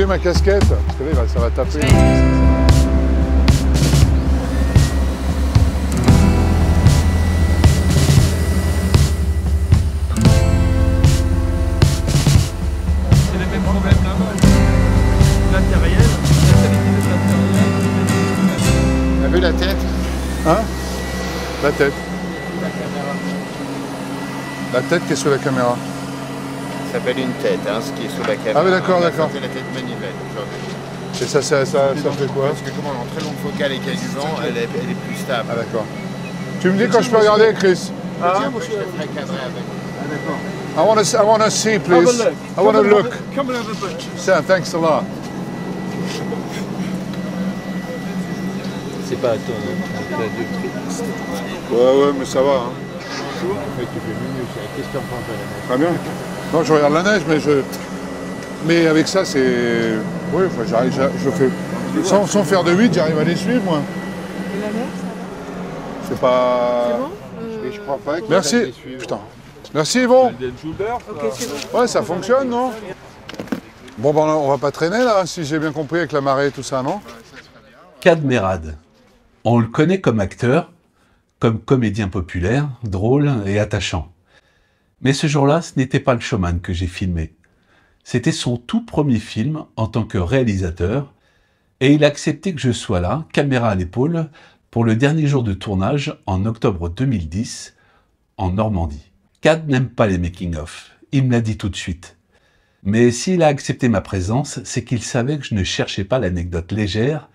ma casquette, parce que là, ça va taper. T'as vu la tête? Hein? La tête. La tête qui est sous la caméra. Ça s'appelle une tête, hein, ce qui est sous la caméra. Ah oui, d'accord, d'accord. C'est la tête manivelle aujourd'hui. Et ça fait quoi? Parce que comme on est en très longue focale et qu'il y a du vent, elle est plus stable. Ah d'accord. Tu me dis quand je peux regarder, Chris? Tiens, moi je te ferai cadrer avec. Ah d'accord. I wanna see, please. I wanna look. Come and have a butcher. Sam, thanks a lot. C'est pas à toi, hein. Ouais, mais ça va. Hein. Tu fais mieux, qu'est-ce que tu en penses de la neige? Très bien. Non, je regarde la neige, mais avec ça, c'est... Oui, enfin, je fais... Sans faire de 8, j'arrive à les suivre, moi. Et la neige, ça va? C'est pas... C'est bon Mais je crois pas que Merci. Putain. Merci, Yvon. Ok, c'est bon. Ouais, ça fonctionne, non? Bon, ben, on va pas traîner, là, si j'ai bien compris, avec la marée et tout ça, non? Kad Merad. On le connaît comme acteur, comme comédien populaire, drôle et attachant. Mais ce jour-là, ce n'était pas le showman que j'ai filmé. C'était son tout premier film en tant que réalisateur, et il a accepté que je sois là, caméra à l'épaule, pour le dernier jour de tournage en octobre 2010, en Normandie. Kad n'aime pas les making-of, il me l'a dit tout de suite. Mais s'il a accepté ma présence, c'est qu'il savait que je ne cherchais pas l'anecdote légère,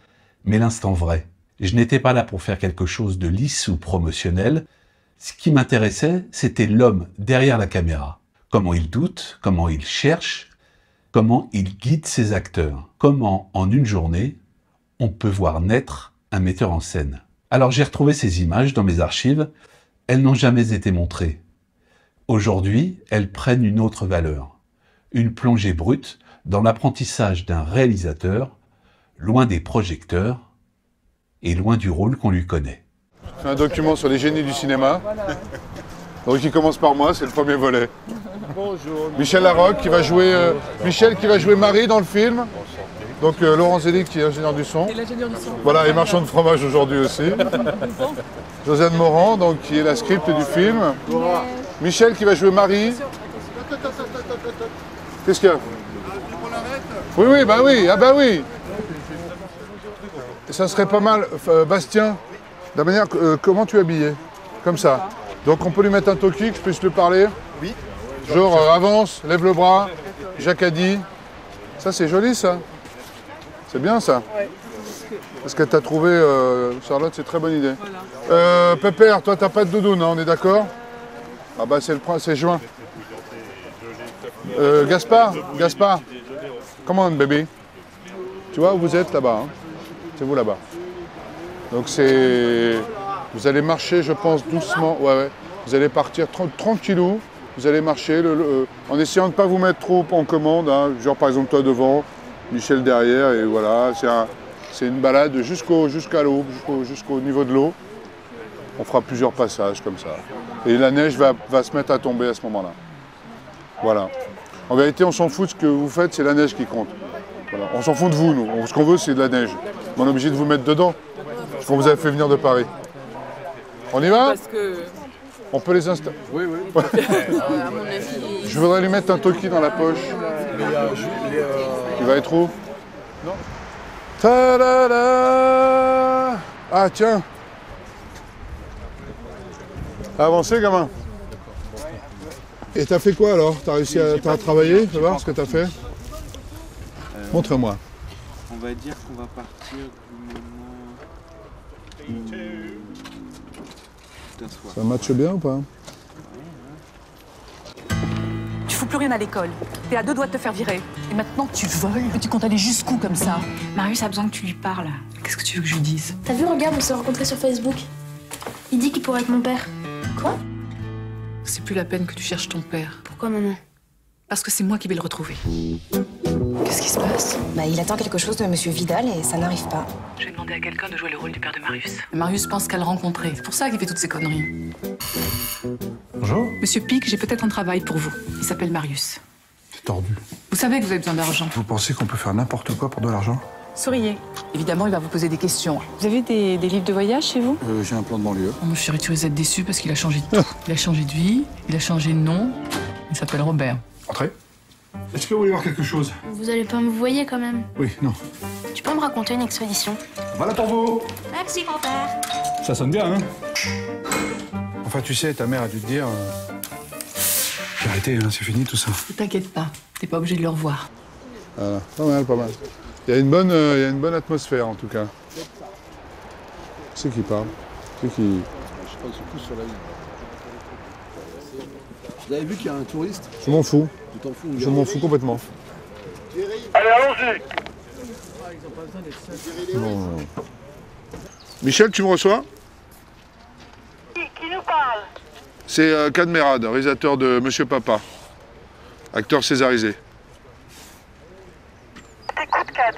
mais l'instant vrai. Je n'étais pas là pour faire quelque chose de lisse ou promotionnel. Ce qui m'intéressait, c'était l'homme derrière la caméra. Comment il doute, comment il cherche, comment il guide ses acteurs. Comment, en une journée, on peut voir naître un metteur en scène. Alors j'ai retrouvé ces images dans mes archives. Elles n'ont jamais été montrées. Aujourd'hui, elles prennent une autre valeur. Une plongée brute dans l'apprentissage d'un réalisateur, loin des projecteurs, et loin du rôle qu'on lui connaît. C'est un document sur les génies du cinéma. Donc il commence par moi, c'est le premier volet. Bonjour. Michel Larocque qui va jouer Michel qui va jouer Marie dans le film. Donc Laurent Zélic qui est ingénieur du son. Et l'ingénieur du son. Voilà, et marchand de fromage aujourd'hui aussi. Josiane Morand, donc qui est la script du film. Michel qui va jouer Marie. Qu'est-ce qu'il y a? Oui, bah oui, ah bah oui. Ça serait pas mal, Bastien, de la manière comment tu es habillé, comme ça. Donc on peut lui mettre un toki, que je puisse lui parler. Oui. Genre avance, lève le bras, Jacadi. Ça c'est joli ça. C'est bien ça. Ouais. Parce que tu as trouvé, Charlotte, c'est très bonne idée. Pépère, toi t'as pas de doudoune, hein, on est d'accord? Ah bah c'est juin. Gaspard, comment bébé? Tu vois où vous êtes là-bas, hein? C'est vous là-bas. Donc c'est... Vous allez marcher, je pense, doucement. Ouais. Vous allez partir tranquillou. Vous allez marcher en essayant de ne pas vous mettre trop en commande. Hein. Genre par exemple toi devant, Michel derrière. Et voilà, c'est une balade jusqu'à l'eau, jusqu'au niveau de l'eau. On fera plusieurs passages comme ça. Et la neige va se mettre à tomber à ce moment-là. Voilà. En vérité, on s'en fout de ce que vous faites, c'est la neige qui compte. Voilà. On s'en fout de vous, nous. Ce qu'on veut, c'est de la neige. Mais on est obligé de vous mettre dedans. Parce qu'on vous a fait venir de Paris. On y va? Parce que... On peut les installer. Oui. à mon avis... Je voudrais lui mettre un toki dans la poche. Il va être où? Non. Ta-da-da! Ah tiens. T'as avancé, gamin? Et t'as fait quoi alors? T'as réussi à travailler? Fais voir ce que t'as fait. Montre-moi. On va dire qu'on va partir du moment où t'asseoir. Ça matche bien ou pas? Tu fous plus rien à l'école. T'es à 2 doigts de te faire virer. Et maintenant, tu voles. Et tu comptes aller jusqu'où comme ça? Marius a besoin que tu lui parles. Qu'est-ce que tu veux que je lui dise? T'as vu, regarde, on s'est rencontrés sur Facebook. Il dit qu'il pourrait être mon père. Quoi? C'est plus la peine que tu cherches ton père. Pourquoi, maman? Parce que c'est moi qui vais le retrouver. Qu'est-ce qui se passe? Bah, il attend quelque chose de Monsieur Vidal et ça n'arrive pas. Je vais demander à quelqu'un de jouer le rôle du père de Marius. Marius pense qu'à le rencontrer. C'est pour ça qu'il fait toutes ces conneries. Bonjour. Monsieur Pic, j'ai peut-être un travail pour vous. Il s'appelle Marius. tordu. Vous savez que vous avez besoin d'argent. Vous pensez qu'on peut faire n'importe quoi pour de l'argent? Souriez. Évidemment, il va vous poser des questions. Vous avez des livres de voyage chez vous? J'ai un plan de banlieue. Oh, mon chéri, tu risques d'être déçu parce qu'il a changé de tout. Il a changé de vie, il a changé de nom. Il s'appelle Robert. Entrez. Est-ce que vous voulez voir quelque chose? Vous allez pas me voyer quand même. Oui, non. Tu peux me raconter une expédition? Voilà pour vous. Merci, grand-père. Ça sonne bien, hein? Enfin, tu sais, ta mère a dû te dire... J'ai arrêté, hein, c'est fini tout ça. Ne t'inquiète pas, t'es pas obligé de le revoir. Voilà, pas mal, pas mal. Il y a une bonne atmosphère, en tout cas. C'est qui parle? C'est qui... Je pense surtout sur la ligne. Vous avez vu qu'il y a un touriste? Je m'en fous. Tu t'en fous? Je m'en fous complètement. Allez, allons-y. Non. Michel, tu me reçois? Qui nous parle? C'est Kad Merad, réalisateur de Monsieur Papa. Acteur césarisé. T'écoutes, Kad.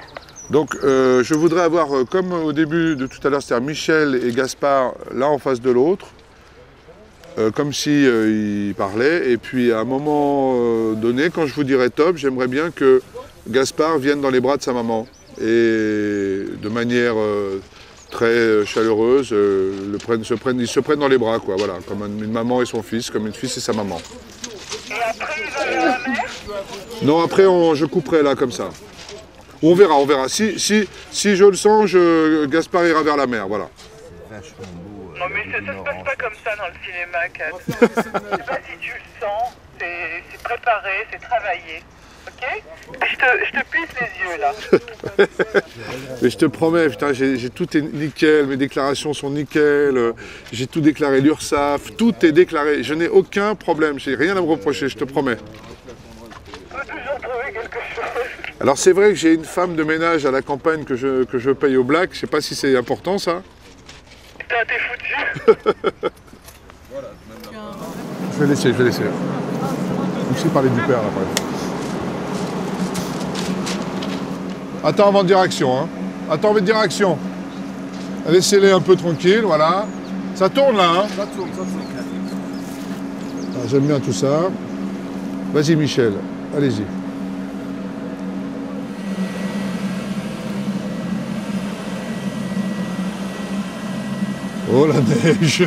Donc, je voudrais avoir, comme au début de tout à l'heure, c'est-à-dire Michel et Gaspard l'un en face de l'autre, comme si ils parlaient. Et puis, à un moment donné, quand je vous dirai top, j'aimerais bien que Gaspard vienne dans les bras de sa maman. Et de manière très chaleureuse, ils se prennent dans les bras, quoi, voilà, comme une maman et son fils, comme une fille et sa maman. Et après, ils vont vers la mer? Non, après, je couperai là, comme ça. On verra, on verra. Si je le sens, Gaspard ira vers la mer, voilà. Non mais ça se passe pas comme ça dans le cinéma, Kad. C'est pas si tu le sens, c'est préparé, c'est travaillé. Ok? Je te plisse les yeux là. Mais je te promets, putain, j'ai tout est nickel, mes déclarations sont nickel, j'ai tout déclaré, l'URSSAF, tout est déclaré. Je n'ai aucun problème, j'ai rien à me reprocher, je te promets. On peut toujours trouver quelque chose. Alors c'est vrai que j'ai une femme de ménage à la campagne que je paye au black, je sais pas si c'est important ça. Putain, t'es foutu. Je vais laisser. Je vais aussi parler du père après. Attends avant de dire action, hein. Attends avant de dire action. Laissez-les un peu tranquilles, voilà. Ça tourne là, hein. Ça tourne. Ah, j'aime bien tout ça. Vas-y Michel, allez-y. Oh la neige.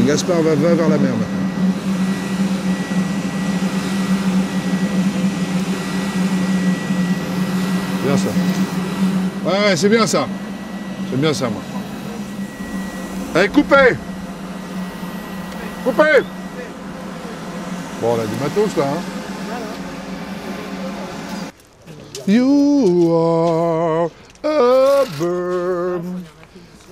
Et Gaspard va vers la mer maintenant. Bien ça. Ouais, c'est bien ça. J'aime bien ça, moi. Allez, coupez! Coupez! Bon, on a du matos, là, hein. You are a bird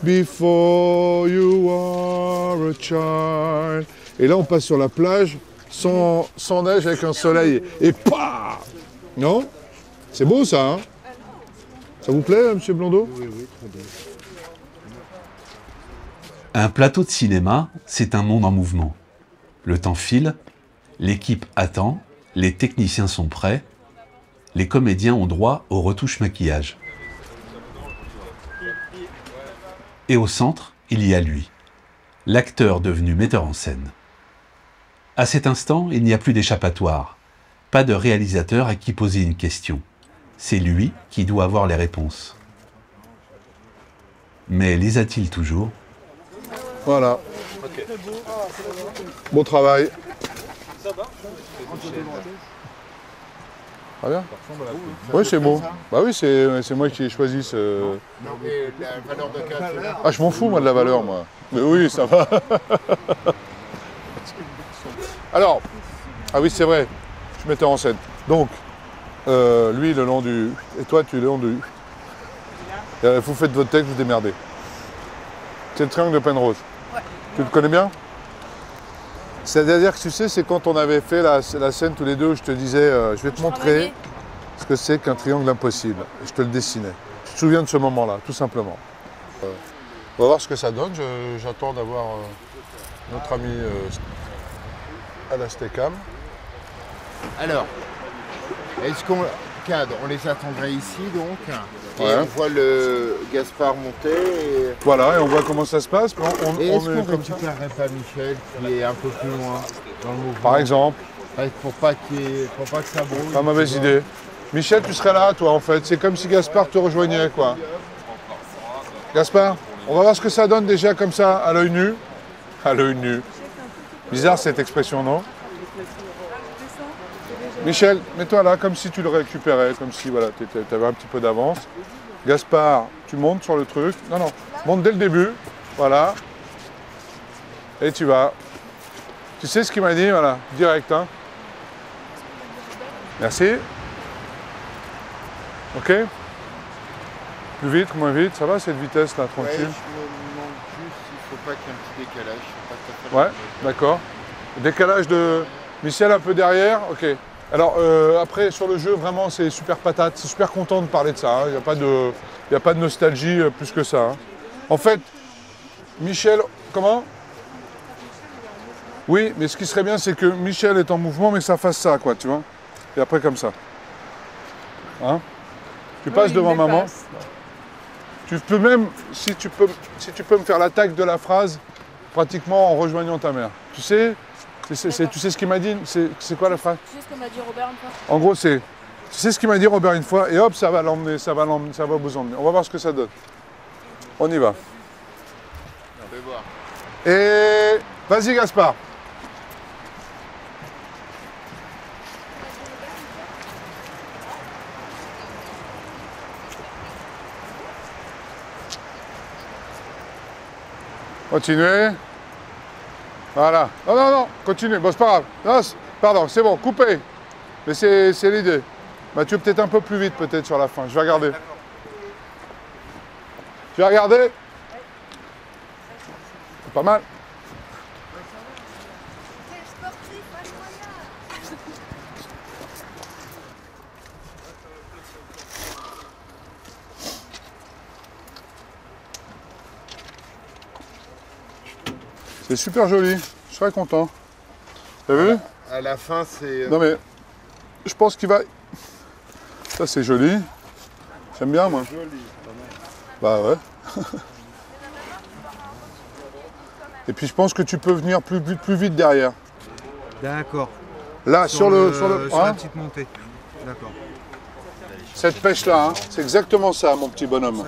before you are a child. Et là, on passe sur la plage sans neige avec un soleil. Et pah! Non? C'est beau, ça, hein? Ça vous plaît, monsieur Blondeau? Oui, très bien. Un plateau de cinéma, c'est un monde en mouvement. Le temps file, l'équipe attend, les techniciens sont prêts, les comédiens ont droit aux retouches maquillage. Et au centre, il y a lui, l'acteur devenu metteur en scène. À cet instant, il n'y a plus d'échappatoire, pas de réalisateur à qui poser une question. C'est lui qui doit avoir les réponses. Mais les a-t-il toujours? Voilà. Okay. Bon travail. Ça va? Très bien. Oui, c'est beau. Bah oui, c'est moi qui ai choisi ce... Non, mais la valeur de 4. Ah, je m'en fous, moi, de la valeur, moi. Mais oui, ça va. Alors, ah oui, c'est vrai, je mettais en scène. Donc, lui, le long du... Et toi, tu es le long du... Vous faites votre texte, vous démerdez. C'est le triangle de Penrose. Ouais. Tu le connais bien? C'est-à-dire que tu sais, c'est quand on avait fait la scène tous les deux où je te disais, je vais te montrer ce que c'est qu'un triangle impossible. Et je te le dessinais. Je te souviens de ce moment-là, tout simplement. On va voir ce que ça donne. J'attends d'avoir notre ami à la Steakhouse. Alors, est-ce qu'on... cadre. On les attendrait ici donc. Et Ouais. on voit le Gaspard monter. Et... Voilà, et on voit comment ça se passe. Et est-ce qu'on comme ça. récupérerait pas Michel qui est un peu plus loin dans le mouvement? Par exemple, Pour pas que ça brouille. pas mauvaise idée. Michel, tu serais là, toi, en fait. C'est comme si Gaspard te rejoignait, quoi. Gaspard, on va voir ce que ça donne déjà comme ça, à l'œil nu. À l'œil nu. Bizarre cette expression, non? Michel, mets-toi là, comme si tu le récupérais, comme si voilà, tu avais un petit peu d'avance. Gaspard, tu montes sur le truc. Non, non, monte dès le début. Voilà. Et tu vas. Tu sais ce qu'il m'a dit, voilà, direct, hein. Merci. Ok. Plus vite, moins vite, ça va cette vitesse là, Ouais, je me tranquille. demande juste s'il ne faut pas qu'il y ait un petit décalage. Je sais pas si ça fait Ouais, d'accord. Décalage de Michel un peu derrière, ok. Alors après sur le jeu, vraiment c'est super patate, c'est super content de parler de ça, hein. Il n'y a pas de nostalgie plus que ça. Hein. En fait, Michel, comment? Oui, mais ce qui serait bien c'est que Michel est en mouvement mais que ça fasse ça, quoi, tu vois. Et après comme ça. Hein? Tu passes devant maman. Tu peux même, si tu peux me faire l'attaque de la phrase, pratiquement en rejoignant ta mère. Tu sais, tu sais ce qu'il m'a dit? C'est quoi la phrase? Tu sais ce que m'a dit Robert une fois? En gros, c'est, tu sais ce qu'il m'a dit Robert une fois, et hop, ça va l'emmener, ça va vous emmener. On va voir ce que ça donne. On y va. On va voir. Et vas-y Gaspard. Continuez. Voilà. Non, non, non, continuez. Bon, c'est pas grave. Non, pardon, c'est bon, coupez. Mais c'est l'idée. Mathieu, peut-être un peu plus vite, peut-être, sur la fin. Je vais regarder. Tu vas regarder? C'est pas mal. C'est super joli, je serais content. T'as vu? À la fin, c'est... Non mais, je pense qu'il va... Ça c'est joli. J'aime bien moi. Joli. Bah ouais. Et puis je pense que tu peux venir plus vite derrière. D'accord. Là, sur le Sur hein, la petite montée. D'accord. cette pêche-là, hein, c'est exactement ça, mon petit bonhomme.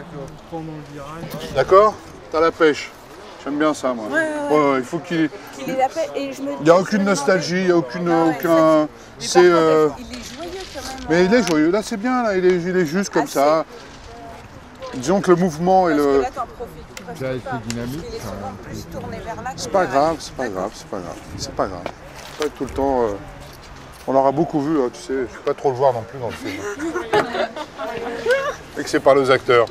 Pendant le virage. D'accord? T'as la pêche. J'aime bien ça, moi. Ouais, il faut qu'il... Il est la paix et je me Il n'y a aucune nostalgie, il n'y a aucun... C'est... Il est joyeux quand même. Mais il est joyeux, là c'est bien, là, il est juste comme ça. Disons que le mouvement et le... Là, t'en profites presque Ça, pas. c'est dynamique. Il est souvent plus tourné vers là. C'est pas grave, c'est pas grave, c'est pas grave. C'est pas grave. Pas tout le temps... On l'aura beaucoup vu, hein, tu sais, je ne peux pas trop le voir non plus dans le film. Et que c'est par les acteurs.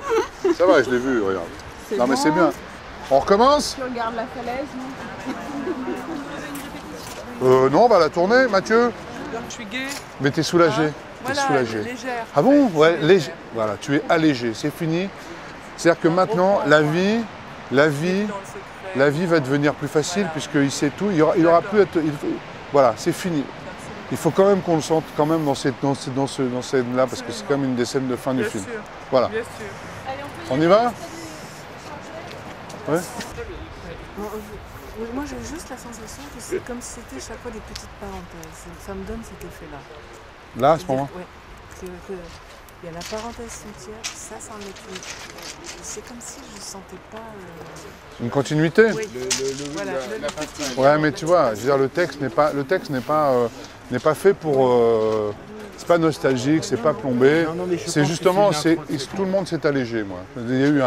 Ça va, je l'ai vu, regarde. Non mais c'est bien. On recommence? Tu regardes la falaise, Non, on va la tourner, Mathieu. Je suis gay. Mais t'es soulagé. T'es Voilà, soulagé. légère. Ah bon? Ouais, léger. Voilà, tu es allégé, c'est fini. C'est-à-dire que maintenant, la vie va devenir plus facile puisqu'il sait tout. Il y aura plus à voilà, c'est fini. Il faut quand même qu'on le sente quand même dans cette scène-là parce que c'est quand même une des scènes de fin du film. Voilà. Bien sûr. On y va? Ouais. Moi, j'ai juste la sensation que c'est comme si c'était chaque fois des petites parenthèses. Ça me donne cet effet-là. Là, à ce moment? Oui. Il y a la parenthèse cimetière, ça c'en est une. C'est comme si je ne sentais pas... Une continuité? Oui. Voilà. Ouais, mais tu vois, je veux dire, le texte n'est pas fait pour... c'est pas nostalgique, c'est pas plombé. C'est justement, tout le monde s'est allégé, moi. Il y a eu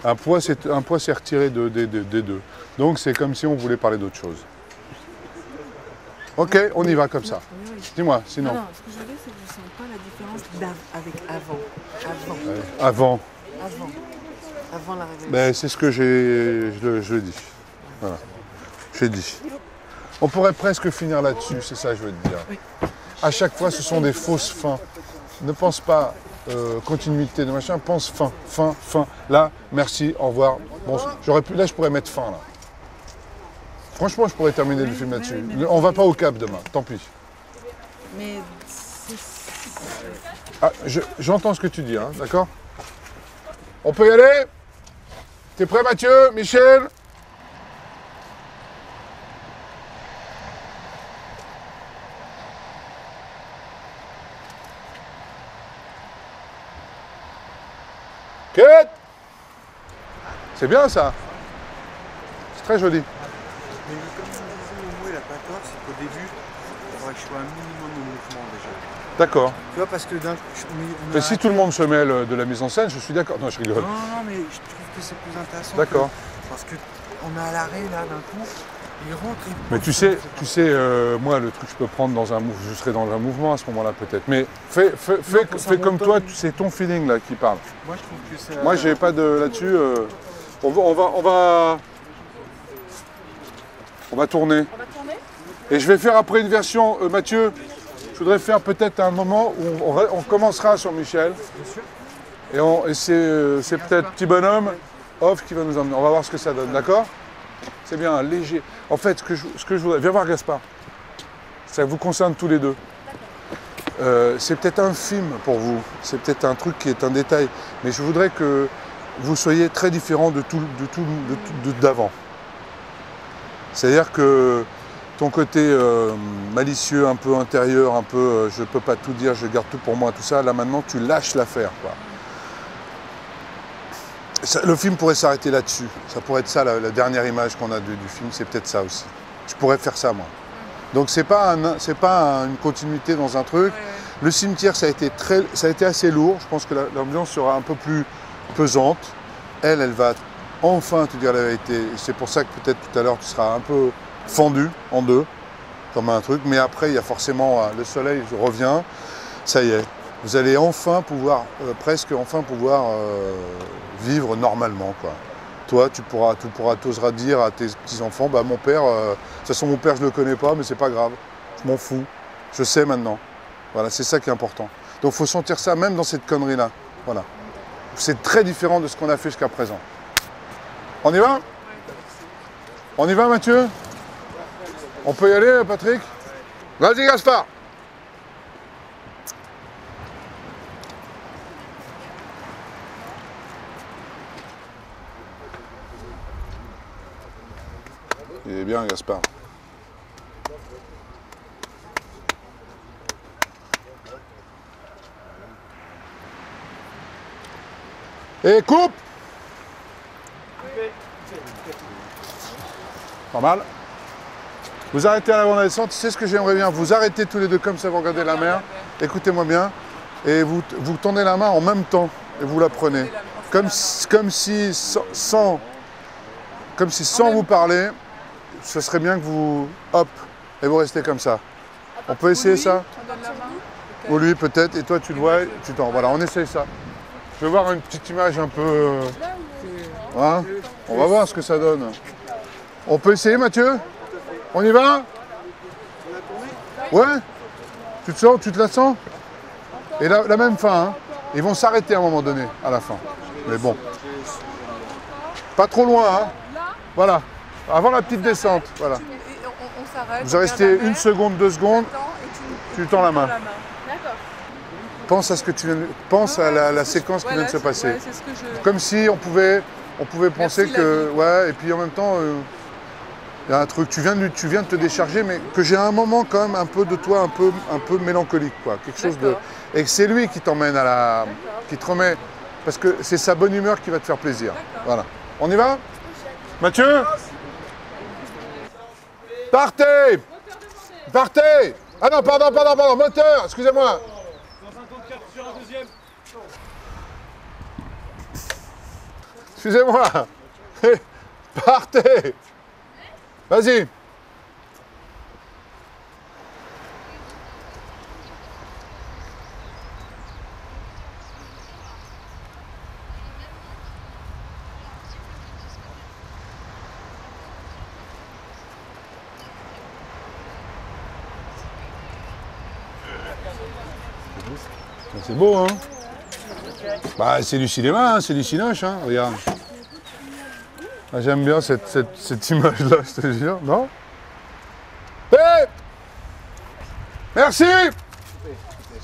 un poids s'est retiré des deux. Donc c'est comme si on voulait parler d'autre chose. Ok, on y va comme ça. Dis-moi, sinon. Non, ce que je veux dire, c'est que je ne sens pas la différence avec avant. Avant. Avant la révolution. Ben, c'est ce que je dis. Voilà. J'ai dit. On pourrait presque finir là-dessus, c'est ça que je veux te dire. Oui. À chaque fois, ce sont des fausses fins. Ne pense pas continuité de machin, pense fin. Là, merci, au revoir. Bon, là, je pourrais mettre fin, là. Franchement, je pourrais terminer le film là-dessus. On va pas au Cap demain, tant pis. Mais Ah, j'entends ce que tu dis, hein, d'accord? On peut y aller? T'es prêt, Mathieu? Michel? Kate? C'est bien ça. C'est très joli. Mais comme je disais, Momo, il a pas tort, c'est qu'au début, il faudrait que je sois un minimum de mouvement déjà. D'accord. Tu vois, parce que d'un coup, Mais si tout le monde se mêle de la mise en scène, je suis d'accord. Non, je rigole. Non, mais je trouve que c'est plus intéressant. D'accord. Parce qu'on est à l'arrêt là d'un coup, il rentre. Mais tu sais, moi, le truc que je peux prendre dans un mouvement, je serai dans un mouvement à ce moment-là peut-être. Mais fais comme toi, c'est ton feeling là qui parle. Moi, je trouve que c'est. Moi, j'ai pas de là-dessus. On va tourner. Et je vais faire après une version, Mathieu. Je voudrais faire peut-être un moment où on commencera sur Michel. Et c'est peut-être petit bonhomme off qui va nous emmener. On va voir ce que ça donne, d'accord? C'est bien, léger. En fait, ce que je voudrais... Viens voir Gaspard. Ça vous concerne tous les deux. C'est peut-être un film pour vous. C'est peut-être un truc qui est un détail. Mais je voudrais que vous soyez très différents de tout d'avant. C'est-à-dire que ton côté malicieux, un peu intérieur, un peu je peux pas tout dire, je garde tout pour moi, tout ça, là maintenant tu lâches l'affaire, quoi. Le film pourrait s'arrêter là-dessus. Ça pourrait être ça, la dernière image qu'on a du film, c'est peut-être ça aussi. Je pourrais faire ça, moi. Donc c'est pas une continuité dans un truc. Le cimetière, ça a été assez lourd. Je pense que l'ambiance sera un peu plus pesante. Elle va enfin te dire la vérité. C'est pour ça que peut-être tout à l'heure, tu seras un peu fendu en deux, comme un truc. Mais après, il y a forcément le soleil revient. Ça y est. Vous allez enfin pouvoir, presque enfin pouvoir vivre normalement, quoi. Toi, t'oseras dire à tes petits-enfants, bah mon père, de toute façon mon père je le connais pas, mais c'est pas grave, je m'en fous, je sais maintenant. Voilà, c'est ça qui est important. Donc il faut sentir ça même dans cette connerie-là. Voilà. C'est très différent de ce qu'on a fait jusqu'à présent. On y va? On y va, Mathieu? On peut y aller, Patrick? Vas-y, Gaspard! Il est bien, Gaspard. Et coupe! Pas mal. Vous arrêtez à l'avant de la descente. Tu sais ce que j'aimerais bien? Vous arrêtez tous les deux comme ça, vous regardez la mer. Écoutez-moi bien. Et vous tendez la main en même temps. Et vous la prenez. Comme si sans vous parler, ce serait bien que vous... Hop. Et vous restez comme ça. On peut essayer ça? Ou lui peut-être. Et toi tu le vois, tu t'en... Voilà, on essaye ça. Je vais voir une petite image un peu... Hein? On va voir ce que ça donne. On peut essayer, Mathieu? On y va? Ouais? Tu te la sens? Et la même fin, hein? Ils vont s'arrêter à un moment donné, à la fin. Mais bon. Pas trop loin, hein? Voilà. Avant la petite descente, voilà. Vous restez 1 seconde, 2 secondes, tu tends la main. Pense à ce que tu viens de... Pense à la séquence qui vient de se passer. Comme si on pouvait penser que... Ouais, et puis en même temps, il y a un truc, tu viens de te décharger, mais que j'ai un moment quand même un peu de toi, un peu mélancolique, quoi. Quelque chose de... Et que c'est lui qui t'emmène à la... qui te remet... Parce que c'est sa bonne humeur qui va te faire plaisir. Voilà. On y va? Mathieu? Partez! Partez! Ah non, pardon, moteur, excusez-moi. Excusez-moi. Partez! Vas-y. C'est beau, hein? Bah, c'est du cinéma, hein, c'est du cinoche, hein, regarde. Ah, j'aime bien cette image-là, je te jure, non? Hey! Merci!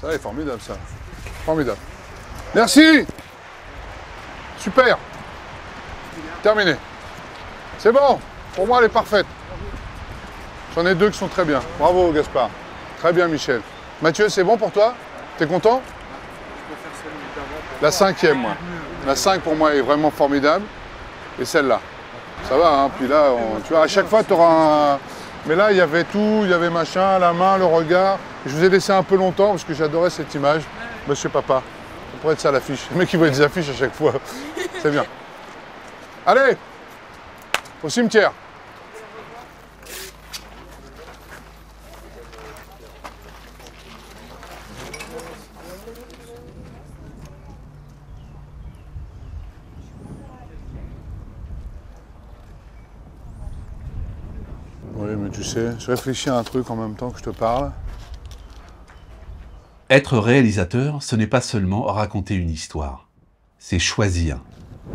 Ça est formidable, ça. Formidable. Merci. Super. Terminé. C'est bon. Pour moi, elle est parfaite. J'en ai 2 qui sont très bien. Bravo, Gaspard. Très bien, Michel. Mathieu, c'est bon pour toi? T'es content? La 5e, moi. La 5, pour moi, est vraiment formidable. Et celle-là. Ça va, hein. Puis là, tu vois, à chaque fois, tu auras un... Mais là, il y avait tout, il y avait machin, la main, le regard. Je vous ai laissé un peu longtemps parce que j'adorais cette image. Monsieur Papa. Ça pourrait être ça, l'affiche. Le mec, il voit des affiches à chaque fois. C'est bien. Allez! Au cimetière. Oui, mais tu sais, je réfléchis à un truc en même temps que je te parle. Être réalisateur, ce n'est pas seulement raconter une histoire, c'est choisir.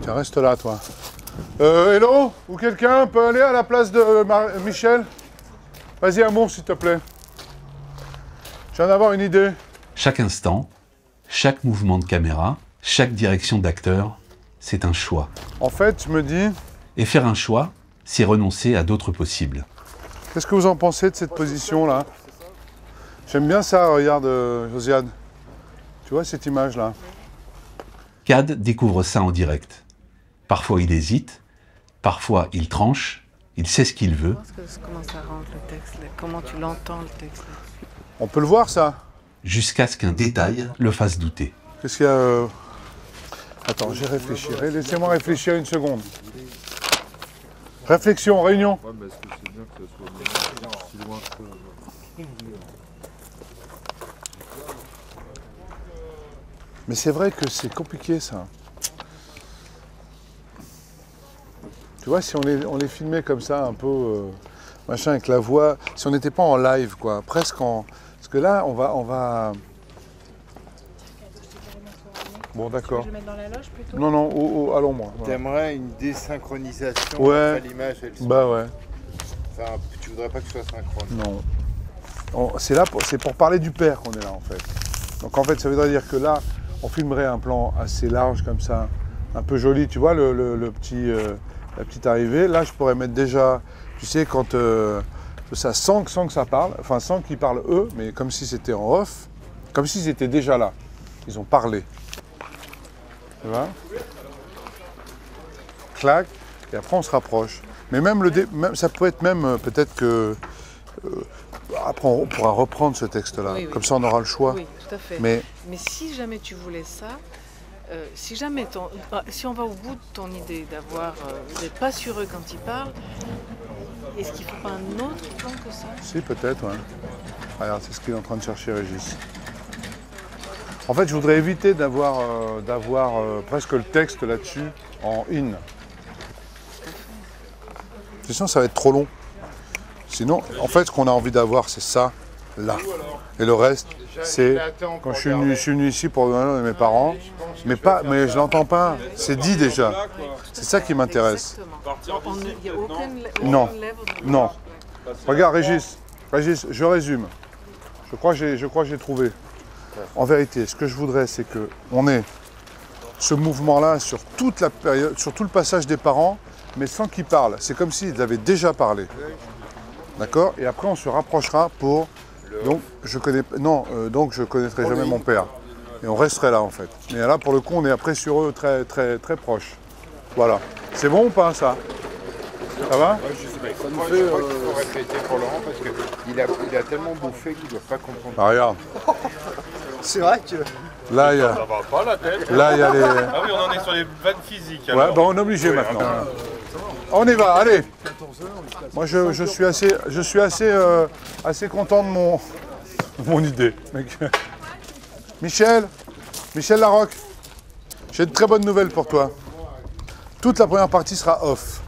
Tiens, reste là, toi. Hello? Ou quelqu'un peut aller à la place de Michel? Vas-y, amour, s'il te plaît. Je viens d'avoir une idée. Chaque instant, chaque mouvement de caméra, chaque direction d'acteur, c'est un choix. En fait, je me dis... Et faire un choix, c'est renoncer à d'autres possibles. Qu'est-ce que vous en pensez de cette position-là? J'aime bien ça, regarde, Josiane. Tu vois cette image-là? Cad découvre ça en direct. Parfois il hésite, parfois il tranche, il sait ce qu'il veut. Comment ça rentre le texte là? Comment tu l'entends le texte là? On peut le voir, ça? Jusqu'à ce qu'un détail le fasse douter. Qu'est-ce qu'il y a Attends, j'y réfléchirai. Laissez-moi réfléchir une seconde. Réflexion, réunion. Ouais, mais est-ce que c'est bien que ça soit si loin que... Mais c'est vrai que c'est compliqué, ça. Tu vois, si on les filmait comme ça, un peu, machin, avec la voix, si on n'était pas en live, quoi, presque en... Parce que là, on va... Bon, d'accord. Je vais mettre dans la loge plutôt? Non, non, allons-moi. Voilà. T'aimerais une désynchronisation? Ouais. L'image, elle Bah ouais. Enfin, tu voudrais pas que ce soit synchrone? Non. C'est pour parler du père qu'on est là, en fait. Donc, en fait, ça voudrait dire que là, on filmerait un plan assez large, comme ça, un peu joli. Tu vois, la petite arrivée. Là, je pourrais mettre déjà, tu sais, quand ça sans que ça parle, enfin, sans qu'ils parlent eux, mais comme si c'était en off, comme s'ils étaient déjà là. Ils ont parlé. Tu vois? Clac, et après on se rapproche. Mais même ça peut être même peut-être que après on pourra reprendre ce texte-là. Oui, oui. Comme ça on aura le choix. Oui, tout à fait. Mais si jamais tu voulais ça, si jamais si on va au bout de ton idée d'être pas sur eux quand ils parlent, est-ce qu'il ne faut pas un autre plan que ça? Si, peut-être, ouais. Regarde, c'est ce qu'il est en train de chercher, Régis. En fait, je voudrais éviter d'avoir presque le texte là-dessus en in. Sinon, ça va être trop long. Sinon, en fait, ce qu'on a envie d'avoir, c'est ça, là. Et le reste, c'est quand je suis venu ici pour mes parents, mais je l'entends pas. C'est dit déjà. C'est ça qui m'intéresse. Non, non. Regarde, Régis, je résume. Je crois que j'ai trouvé. En vérité, ce que je voudrais, c'est qu'on ait ce mouvement-là sur toute la période, sur tout le passage des parents, mais sans qu'ils parlent. C'est comme s'ils avaient déjà parlé. D'accord? Et après, on se rapprochera pour... Donc, je connaîtrai jamais mon père. Et on resterait là, en fait. Mais là, pour le coup, on est après sur eux très, très, très proches. Voilà. C'est bon ou pas, ça? Ça va? Ouais, je sais pas. Il faut répéter pour Laurent parce qu'il a tellement bouffé qu'il ne doit pas comprendre. Ah, regarde. C'est vrai que... Là, il y a... Ça va pas la tête. Là, il y a les... Ah oui, on en est sur les vannes physiques. Ouais, bah on est obligé maintenant. On y va, allez. Moi, je suis assez content de mon idée. Michel Larocque, j'ai de très bonnes nouvelles pour toi. Toute la première partie sera off.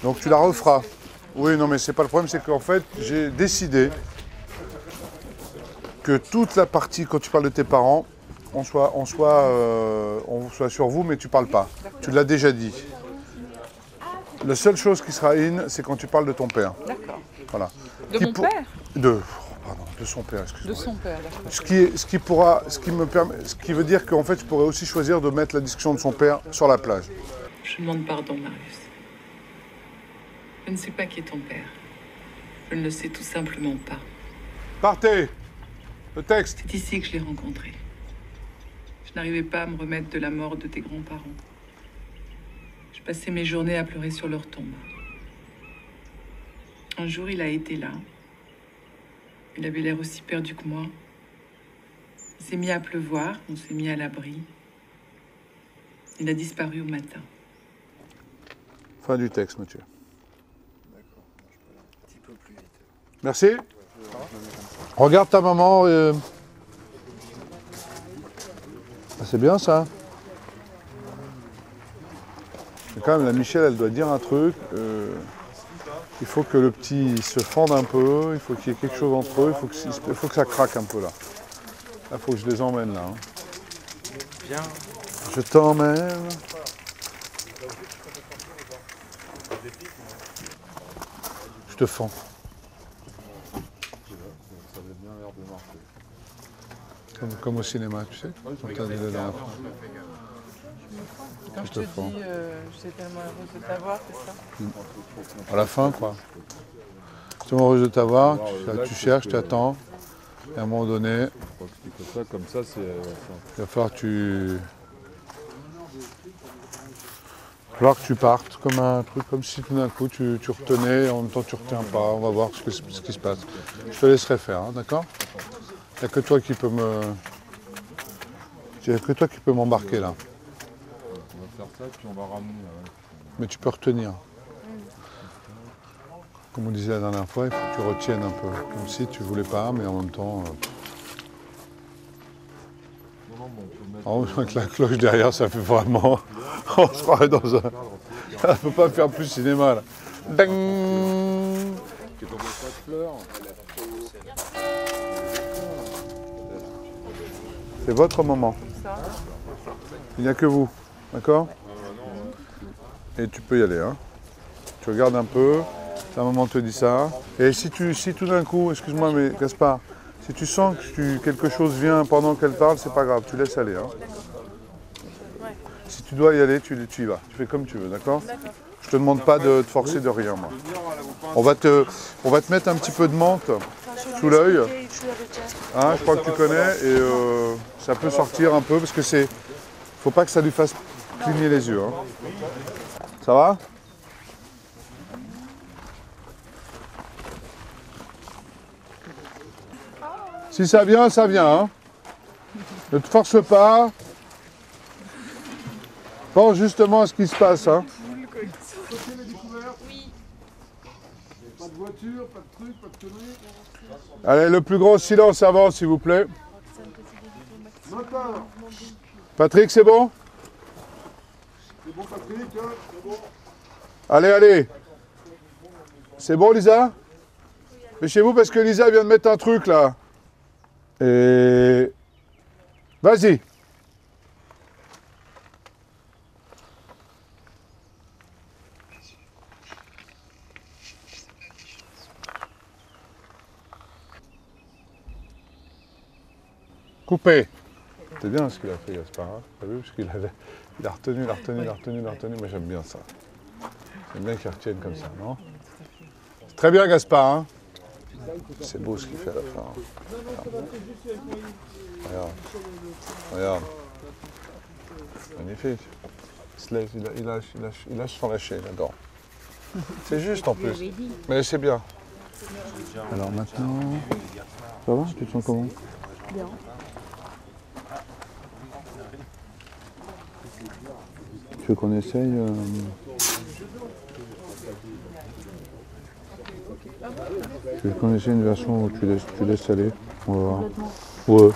Donc tu la referas. Oui, non, mais c'est pas le problème, c'est qu'en fait, j'ai décidé que toute la partie, quand tu parles de tes parents, on soit sur vous, mais tu parles pas. Tu l'as déjà dit. La seule chose qui sera in, c'est quand tu parles de ton père. D'accord. Voilà. De mon père? De De son père, excusez-moi. De son père, d'accord. Ce qui veut dire qu'en fait, je pourrais aussi choisir de mettre la discussion de son père sur la plage. Je demande pardon, Marius. Je ne sais pas qui est ton père. Je ne le sais tout simplement pas. Partez! Le texte! C'est ici que je l'ai rencontré. Je n'arrivais pas à me remettre de la mort de tes grands-parents. Je passais mes journées à pleurer sur leur tombe. Un jour, il a été là. Il avait l'air aussi perdu que moi. Il s'est mis à pleuvoir, on s'est mis à l'abri. Il a disparu au matin. Fin du texte, monsieur. Merci. Regarde ta maman. Ah, c'est bien ça. Mais quand même, la Michel, elle doit dire un truc. Il faut que le petit se fende un peu. Il faut qu'il y ait quelque chose entre eux. Il faut que ça craque un peu là. Là, il faut que je les emmène là. Viens. Je t'emmène. Je te fends. Comme au cinéma, tu sais. Quand je te dis, j'étais tellement heureuse de t'avoir, c'est ça? À la fin, quoi. Je suis tellement heureuse de t'avoir, tu cherches, tu attends. Et à un moment donné, comme ça, c'est. il va falloir que tu partes comme un truc, comme si tout d'un coup tu retenais, en même temps tu retiens pas. On va voir ce qui se passe. Je te laisserai faire, hein, d'accord? Il n'y a que toi qui peux m'embarquer là. On va faire ça, puis on va ramener. Mais tu peux retenir. Comme on disait la dernière fois, il faut que tu retiennes un peu. Comme si tu voulais pas, mais en même temps. Avec la cloche derrière, ça fait vraiment. On se croirait dans un. Ça ne peut pas faire plus cinéma là. Ding. C'est votre moment. Il n'y a que vous, d'accord? Et tu peux y aller, hein. Tu regardes un peu, ta maman te dit ça. Et si tout d'un coup, excuse-moi, mais Gaspard, si tu sens que quelque chose vient pendant qu'elle parle, c'est pas grave, tu laisses aller, hein. Si tu dois y aller, tu y vas. Tu fais comme tu veux, d'accord? Je te demande pas de te forcer de rien, moi. On va te mettre un petit peu de menthe sous l'œil. Hein, je crois que tu connais et ça peut sortir un peu parce que c'est. Faut pas que ça lui fasse cligner les yeux. Hein. Ça va? Si ça vient, ça vient. Hein. Ne te force pas. Pense justement à ce qui se passe. Hein. Pas de voiture, pas de truc, pas de conneries. Allez, le plus grand silence avant, s'il vous plaît. Patrick, c'est bon? C'est bon, Patrick, hein? C'est bon. Allez, allez. C'est bon, Lisa? Méfiez-vous parce que Lisa vient de mettre un truc, là. Et... Vas-y. Coupé. C'est bien ce qu'il a fait, Gaspard. Hein. T'as vu? Parce qu'il a retenu. Moi, j'aime bien ça. J'aime bien qu'il retienne comme ça, non? C'est très bien, Gaspard. Hein. C'est beau ce qu'il fait à la fin. Regarde. Magnifique. Il lâche sans lâcher, il adore. C'est juste en plus. Mais c'est bien. Alors maintenant... Ça va? Tu te sens comment? Bien. Tu veux qu'on essaye Tu veux qu'on essaye une version où tu laisses aller? On va voir. Ouais.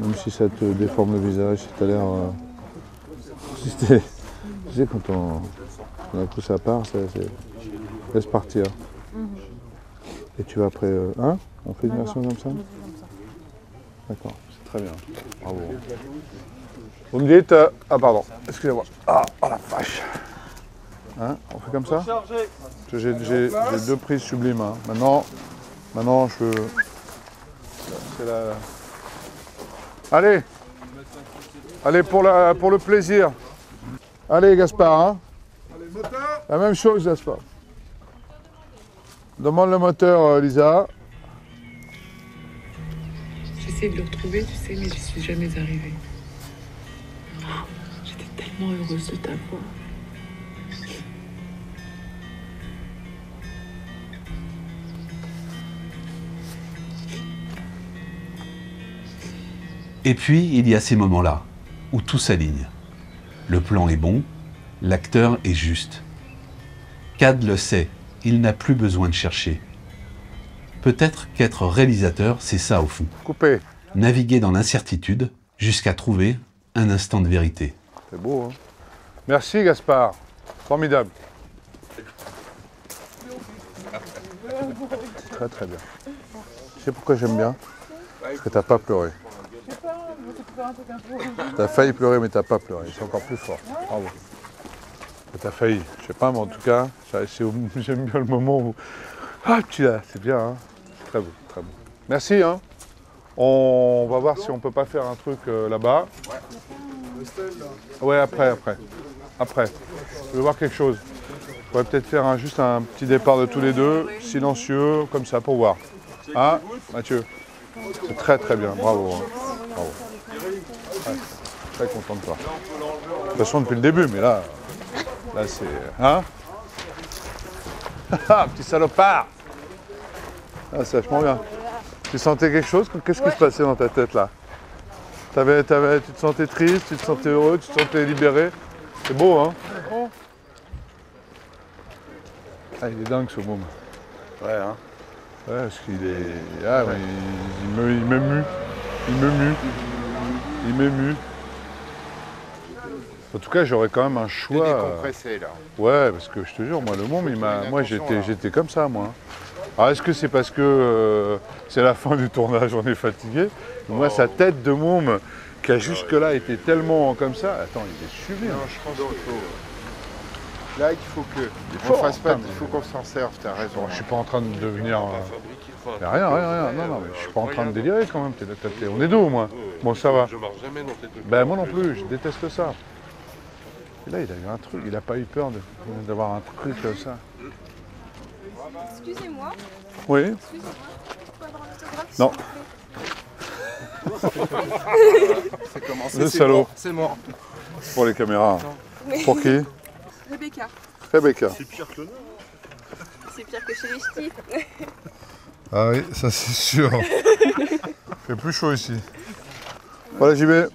Même si ça te déforme le visage, si t'as l'air... Tu sais, quand d'un coup ça part, laisse partir. Et tu vas après... Hein? On fait une version comme ça? D'accord, c'est très bien. Bravo. Vous me dites... Ah pardon, excusez-moi. Ah, oh la vache. Hein? On fait comme ça? J'ai deux prises sublimes. Hein. Maintenant c'est là. Allez. Allez, pour le plaisir. Allez, Gaspard, hein. La même chose, Gaspard. Demande le moteur, Lisa. J'essaie de le retrouver, tu sais, mais j'y suis jamais arrivée. Oh, j'étais tellement heureuse de t'avoir. Et puis, il y a ces moments-là, où tout s'aligne. Le plan est bon, l'acteur est juste. Cad le sait, il n'a plus besoin de chercher. Peut-être qu'être réalisateur, c'est ça au fond. Coupé. Naviguer dans l'incertitude jusqu'à trouver un instant de vérité. C'est beau, hein. Merci, Gaspard. Formidable. Très, très bien. Tu sais pourquoi j'aime bien? Parce que t'as pas pleuré. T'as failli pleurer, mais t'as pas pleuré. C'est encore plus fort. Bravo. T'as failli. Je sais pas, mais en tout cas, j'aime bien le moment où... Ah, tu l'as. C'est bien, hein. C'est très beau, très beau. Merci, hein. On va voir si on peut pas faire un truc là-bas. Ouais, après. Je veux voir quelque chose. On pourrait peut-être faire juste un petit départ de tous les deux, silencieux, comme ça, pour voir. Hein, Mathieu? C'est très très bien, bravo. Hein. Bravo. Ouais, très content de toi. De toute façon, depuis le début, mais là c'est... Hein? Petit salopard! Ah, c'est vachement bien. Tu sentais quelque chose? Qu'est-ce qui se passait dans ta tête là? Tu te sentais triste, tu te sentais heureux, tu te sentais libéré? C'est beau, hein? Ah, il est dingue ce môme. Ouais, hein? Ouais, parce qu'il est... Ah, ouais. Il m'émue. En tout cas, j'aurais quand même un choix. Décompressé, là. Ouais, parce que je te jure, moi, le môme, moi, j'étais comme ça, moi. Alors, est-ce que c'est parce que c'est la fin du tournage, on est fatigué? Moi, sa tête de môme, qui a jusque-là été tellement comme ça... Attends, il est sublime. Non, je pense qu'il faut... Là, il faut qu'on fasse pas... Il faut qu'on s'en serve, t'as raison. Je suis pas en train de devenir... Rien. Non, mais je suis pas en train de délirer quand même. On est deux, moi. Bon, ça va. Je marche jamais dans tes trucs. Ben, moi non plus, je déteste ça. Et là, il a eu un truc, il a pas eu peur d'avoir un truc comme ça. Excusez-moi. Oui. Excusez-moi. Je peux avoir un autographe, Non. C'est commencé, Le salaud. C'est mort. Pour les caméras. Oui. Pour qui? Rebecca. Rebecca. C'est pire que nous. C'est pire que chez les ch'tis. Ah oui, ça c'est sûr. Il fait plus chaud ici. Voilà JB.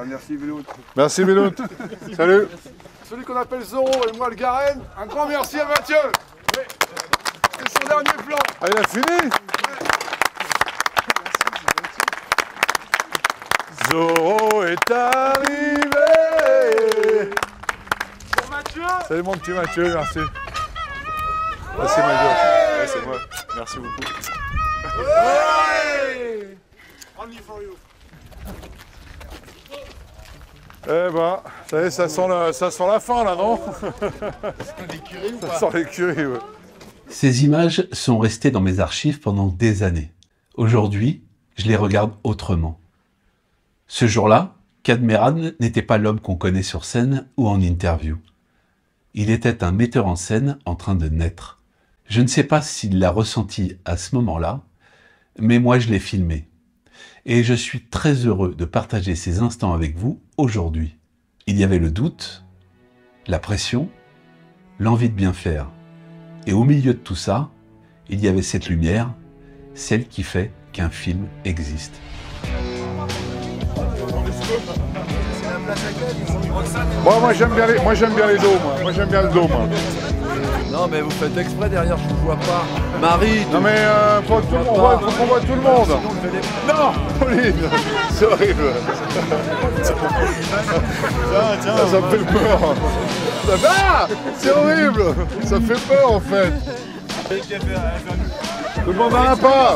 Merci Vélout. Merci Vélout. Salut. Celui qu'on appelle Zoro et moi le Garen, un grand merci à Mathieu. Oui. C'est son dernier plan. Ah, il a fini? Zoro est arrivé. Pour Mathieu. Salut mon petit Mathieu, merci. Merci ma gueule. Ouais, c'est moi. Merci beaucoup. Only for you. Eh ben, ça y est, ça sent la fin là, non? L'écurie ou pas? Ça sent l'écurie, ouais. Ces images sont restées dans mes archives pendant des années. Aujourd'hui, je les regarde autrement. Ce jour-là, Cad Merad n'était pas l'homme qu'on connaît sur scène ou en interview. Il était un metteur en scène en train de naître. Je ne sais pas s'il l'a ressenti à ce moment-là, mais moi je l'ai filmé. Et je suis très heureux de partager ces instants avec vous aujourd'hui. Il y avait le doute, la pression, l'envie de bien faire. Et au milieu de tout ça, il y avait cette lumière, celle qui fait qu'un film existe. Bon, moi j'aime bien les dos, moi. Moi j'aime bien le dos, moi. Non mais vous faites exprès derrière, je vous vois pas. Marie. Non mais faut qu'on voit tout le monde. Non, Pauline, c'est horrible. Tiens, ça me fait peur. Ah, c'est horrible. Ça fait peur en fait. Tout le monde n'en a pas.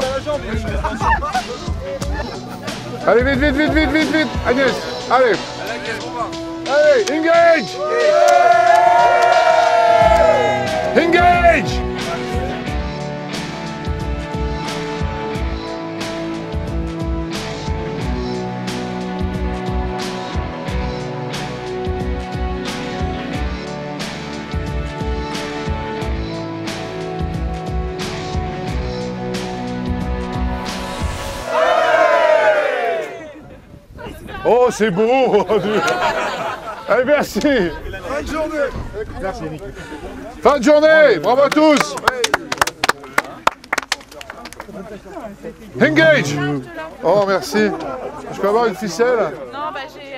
Allez, vite. Agnès, allez. Allez, engage. Engage! Oh, c'est beau. Allez, merci. Bonne journée. Merci, Nick. Fin de journée. Bravo à tous. Engage. Oh, merci. Je peux avoir une ficelle? Non, bah j'ai...